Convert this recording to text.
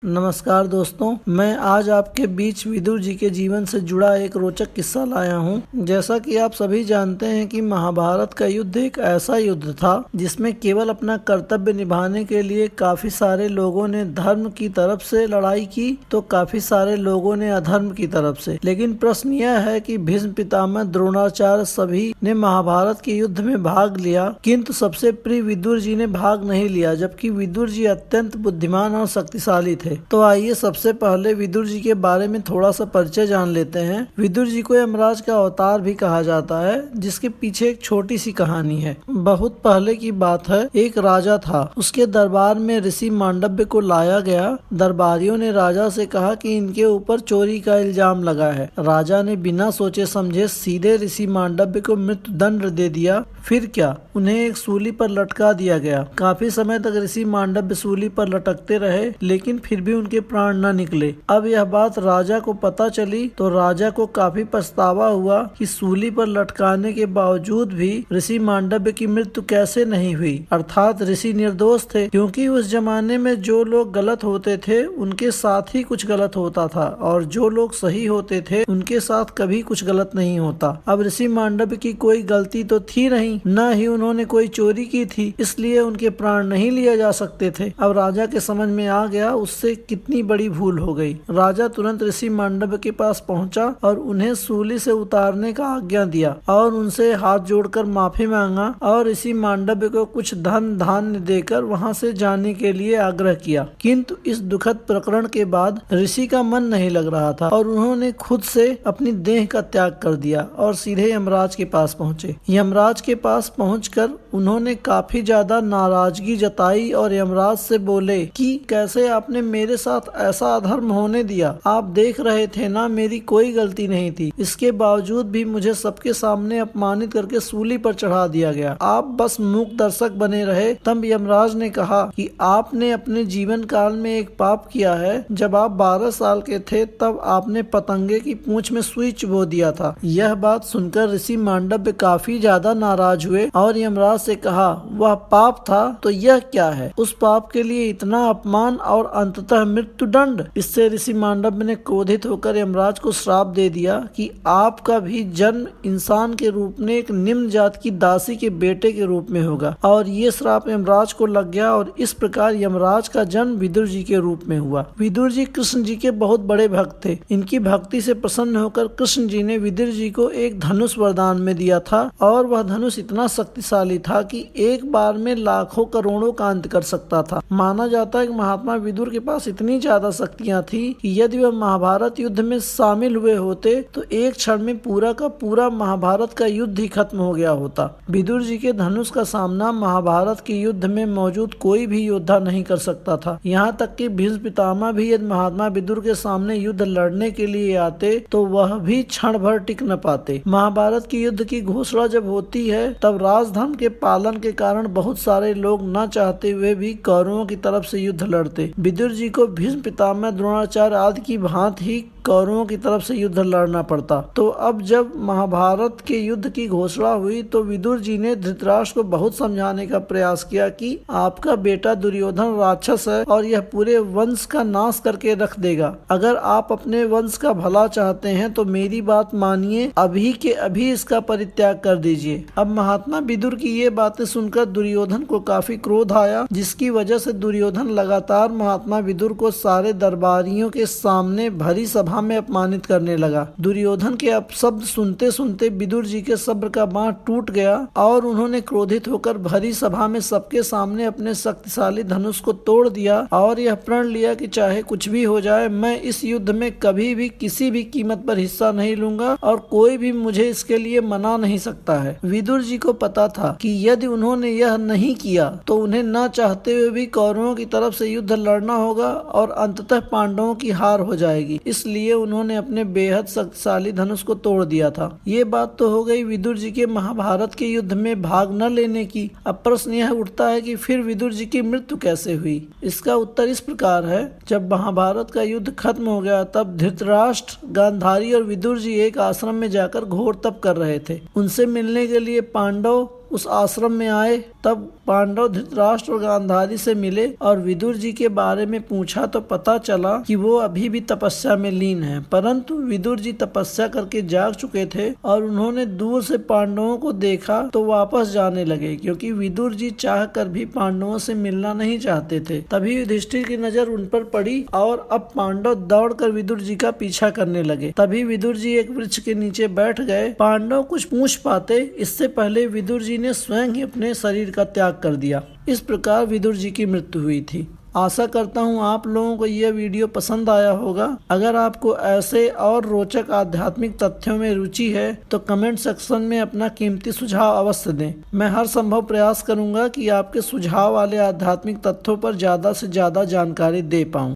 नमस्कार दोस्तों, मैं आज आपके बीच विदुर जी के जीवन से जुड़ा एक रोचक किस्सा लाया हूँ। जैसा कि आप सभी जानते हैं कि महाभारत का युद्ध एक ऐसा युद्ध था जिसमें केवल अपना कर्तव्य निभाने के लिए काफी सारे लोगों ने धर्म की तरफ से लड़ाई की तो काफी सारे लोगों ने अधर्म की तरफ से। लेकिन प्रश्न यह है कि भीष्म पितामह, द्रोणाचार्य सभी ने महाभारत के युद्ध में भाग लिया, किंतु सबसे प्रिय विदुर जी ने भाग नहीं लिया, जबकि विदुर जी अत्यंत बुद्धिमान और शक्तिशाली थे। तो आइए सबसे पहले विदुर जी के बारे में थोड़ा सा परिचय जान लेते हैं। विदुर जी को यमराज का अवतार भी कहा जाता है, जिसके पीछे एक छोटी सी कहानी है। बहुत पहले की बात है, एक राजा था, उसके दरबार में ऋषि मांडव्य को लाया गया। दरबारियों ने राजा से कहा कि इनके ऊपर चोरी का इल्जाम लगा है। राजा ने बिना सोचे समझे सीधे ऋषि मांडव्य को मृत्यु दंड दे दिया। फिर क्या, उन्हें एक सूली पर लटका दिया गया। काफी समय तक ऋषि मांडव्य सूली पर लटकते रहे, लेकिन फिर भी उनके प्राण न निकले। अब यह बात राजा को पता चली तो राजा को काफी पछतावा हुआ कि सूली पर लटकाने के बावजूद भी ऋषि मांडव्य की मृत्यु कैसे नहीं हुई। अर्थात ऋषि निर्दोष थे, क्योंकि उस जमाने में जो लोग गलत होते थे उनके साथ ही कुछ गलत होता था, और जो लोग सही होते थे उनके साथ कभी कुछ गलत नहीं होता। अब ऋषि मांडव्य की कोई गलती तो थी नहीं, न ही उन्होंने कोई चोरी की थी, इसलिए उनके प्राण नहीं लिए जा सकते थे। अब राजा के समझ में आ गया उससे कितनी बड़ी भूल हो गई। राजा तुरंत ऋषि मांडव्य के पास पहुंचा और उन्हें सूली से उतारने का आज्ञा दिया और उनसे हाथ जोड़कर माफी मांगा और ऋषि मांडव्य को कुछ धन धान्य देकर वहां से जाने के लिए आग्रह किया। किंतु इस दुखद प्रकरण के बाद ऋषि का मन नहीं लग रहा था और उन्होंने खुद से अपनी देह का त्याग कर दिया और सीधे यमराज के पास पहुंचे। यमराज के पास पहुंचकर उन्होंने काफी ज्यादा नाराजगी जताई और यमराज से बोले कि कैसे आपने मेरे साथ ऐसा अधर्म होने दिया। आप देख रहे थे ना, मेरी कोई गलती नहीं थी, इसके बावजूद भी मुझे सबके सामने अपमानित करके सूली पर चढ़ा दिया गया। आप बस मूक दर्शक बने रहे। तब यमराज ने कहा कि आपने अपने जीवन काल में एक पाप किया है। जब आप 12 साल के थे तब आपने पतंगे की पूंछ में सुई चुभो दिया था। यह बात सुनकर ऋषि मांडव्य काफी ज्यादा नाराज हुए और यमराज से कहा, वह पाप था तो यह क्या है? उस पाप के लिए इतना अपमान और अंततः मृत्यु दंड। इससे ऋषि मांडव्य ने क्रोधित होकर यमराज को श्राप दे दिया कि आपका भी जन्म इंसान के रूप में एक निम्न जात की दासी के बेटे के रूप में होगा। और ये श्राप यमराज को लग गया और इस प्रकार यमराज का जन्म विदुर जी के रूप में हुआ। विदुर जी कृष्ण जी के बहुत बड़े भक्त थे। इनकी भक्ति से प्रसन्न होकर कृष्ण जी ने विदुर जी को एक धनुष वरदान में दिया था और वह धनुष इतना शक्तिशाली था कि एक बार में लाखों करोड़ों का अंत कर सकता था। माना जाता है कि महात्मा विदुर के पास इतनी ज्यादा शक्तियां थी कि यदि वह महाभारत युद्ध में शामिल हुए होते तो एक क्षण में पूरा का पूरा महाभारत का युद्ध ही खत्म हो गया होता। विदुर जी के धनुष का सामना महाभारत के युद्ध में मौजूद कोई भी योद्धा नहीं कर सकता था। यहाँ तक कि भीष्म पितामह भी यदि महात्मा विदुर के सामने युद्ध लड़ने के लिए आते तो वह भी क्षण भर टिक न पाते। महाभारत के युद्ध की घोषणा जब होती है तब राजधर्म के पालन के कारण बहुत सारे लोग न चाहते हुए भी कौरवों की तरफ से युद्ध लड़ते। विदुर जी को भीष्म पितामह, द्रोणाचार्य आदि की भांति ही कौरवों की तरफ से युद्ध लड़ना पड़ता। तो अब जब महाभारत के युद्ध की घोषणा हुई तो विदुर जी ने धृतराष्ट्र को बहुत समझाने का प्रयास किया कि आपका बेटा दुर्योधन राक्षस है और यह पूरे वंश का नाश करके रख देगा। अगर आप अपने वंश का भला चाहते हैं तो मेरी बात मानिए, अभी के अभी इसका परित्याग कर दीजिए। अब महात्मा विदुर की ये बातें सुनकर दुर्योधन को काफी क्रोध आया, जिसकी वजह से दुर्योधन लगातार महात्मा विदुर को सारे दरबारियों के सामने भरी सभा में अपमानित करने लगा। दुर्योधन के अपशब्द सुनते सुनते विदुर जी के सब्र का बांध टूट गया और उन्होंने क्रोधित होकर भरी सभा में सबके सामने अपने शक्तिशाली धनुष को तोड़ दिया और यह प्रण लिया कि चाहे कुछ भी हो जाए, मैं इस युद्ध में कभी भी किसी भी कीमत पर हिस्सा नहीं लूंगा और कोई भी मुझे इसके लिए मना नहीं सकता है। विदुर जी को पता था कि यदि उन्होंने यह नहीं किया तो उन्हें न चाहते हुए भी कौरवों की तरफ से युद्ध लड़ना होगा और अंततः पांडवों की हार हो जाएगी। इसलिए उन्होंने अपने बेहद शक्तिशाली धनुष को तोड़ दिया था। ये बात तो हो गई विदुर जी के महाभारत के युद्ध में भाग न लेने की। अब प्रश्न यह उठता है कि फिर विदुर जी की मृत्यु कैसे हुई? इसका उत्तर इस प्रकार है, जब महाभारत का युद्ध खत्म हो गया तब धृतराष्ट्र, गांधारी और विदुर जी एक आश्रम में जाकर घोर तप कर रहे थे। उनसे मिलने के लिए पांडव उस आश्रम में आए तब पांडव धृतराष्ट्र और गांधारी से मिले और विदुर जी के बारे में पूछा तो पता चला कि वो अभी भी तपस्या में लीन हैं। परंतु विदुर जी तपस्या करके जाग चुके थे और उन्होंने दूर से पांडवों को देखा तो वापस जाने लगे, क्योंकि विदुर जी चाह कर भी पांडवों से मिलना नहीं चाहते थे। तभी युधिष्ठिर की नजर उन पर पड़ी और अब पांडव दौड़कर विदुर जी का पीछा करने लगे। तभी विदुर जी एक वृक्ष के नीचे बैठ गए। पांडव कुछ पूछ पाते इससे पहले विदुर जी ने स्वयं ही अपने शरीर का त्याग कर दिया। इस प्रकार विदुर जी की मृत्यु हुई थी। आशा करता हूँ आप लोगों को यह वीडियो पसंद आया होगा। अगर आपको ऐसे और रोचक आध्यात्मिक तथ्यों में रुचि है तो कमेंट सेक्शन में अपना कीमती सुझाव अवश्य दें। मैं हर संभव प्रयास करूंगा कि आपके सुझाव वाले आध्यात्मिक तथ्यों पर ज्यादा से ज्यादा जानकारी दे पाऊँ।